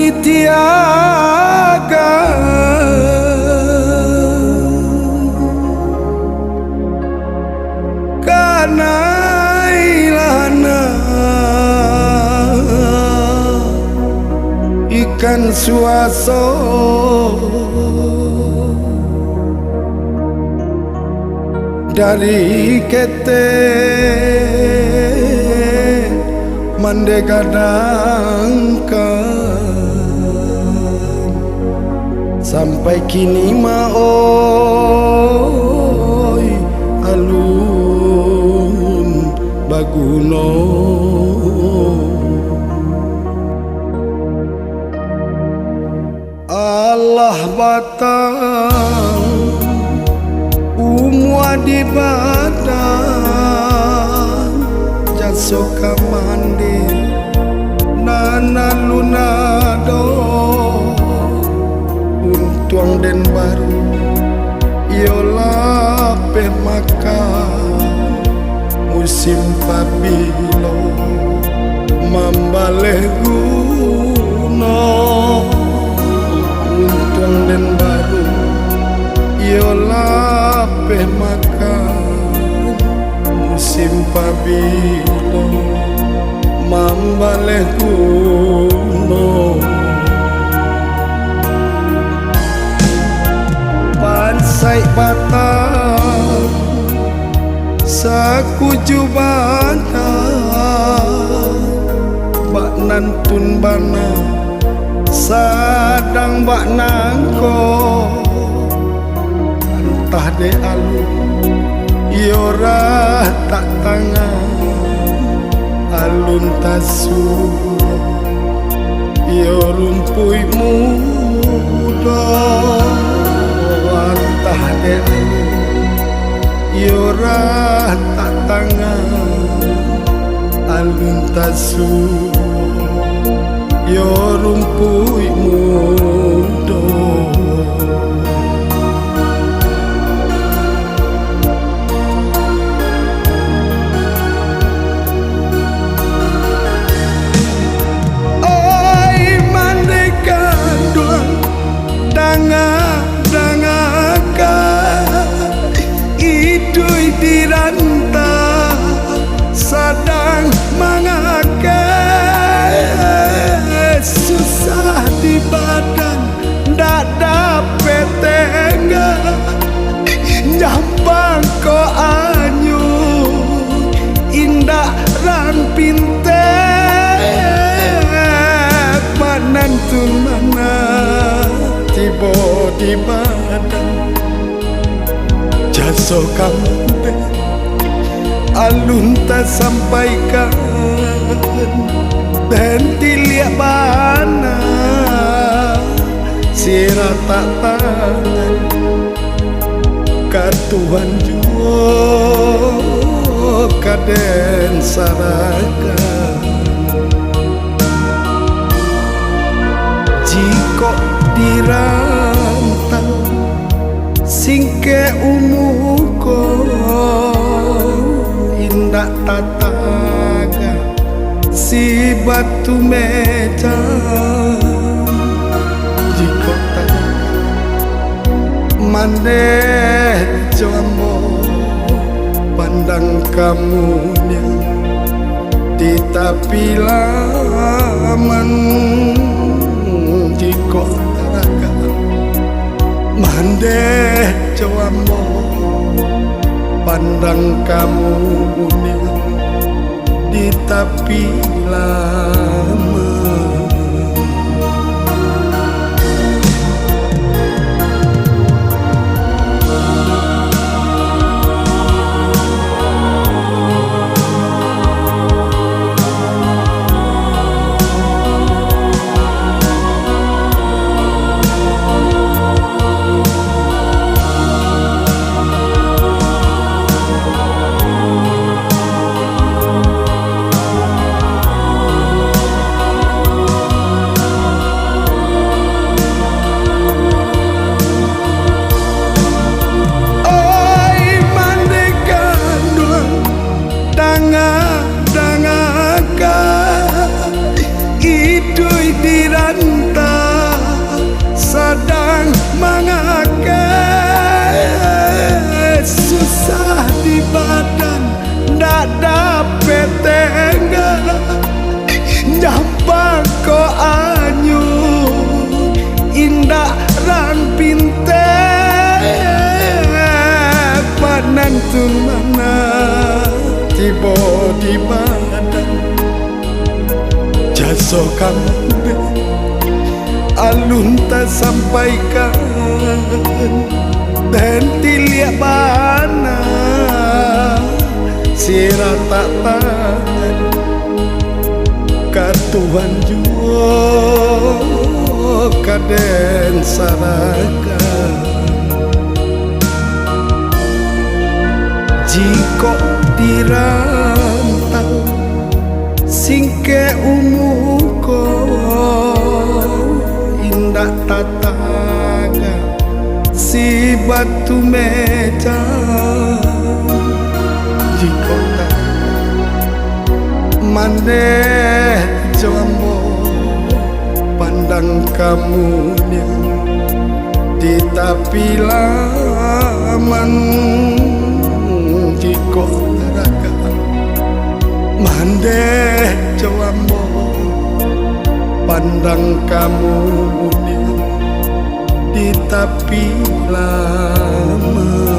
ditiaga karena ilana ikan suaso dari kete mandegadangkan sampai kini maoi alun baguno Allah batang di badan jaso kamande nana lunado untuang den baru yola pe maka musim pabilo mambaleh guno untuang den baru yola pe makan musim pabilo mambaleh kuno pansai batang sakuju batang bak nantun bana sadang bak nangko entah de alu yora tak tangan alun tasu yo rumpui muda entah de alu yora tak tangan alun tasu yo rumpui muda idui diranta sadang mangakai susah di badan ndak dapet tengah nyampang ko anyu indah ran pinte manantun mana tiba di badan jaso kampe alun tak sampaikan dan dilihat bana sirah tak tangan katuhan juo kaden sarakan jiko dirantau singke umuko indak tataga si batu meja jiko tak mande jambo pandang kamunya di tapi laman jiko taraga mande coambo pandang kamu di tapi lama sadang mengakai susah di badan ndak dapet tengah nyapa ko anyu indah ran pinte panantun mana tiba di badan jaso kamu alun tak sampaikan dan tiliak bana sirah tak tahan katuhan juo kaden sarakan jika dirantau singke umuko indah tataga si batu meja jika tak mande jambo pandang kamu di tapi laman jika raga mande jambo pandang kamu di tapi lama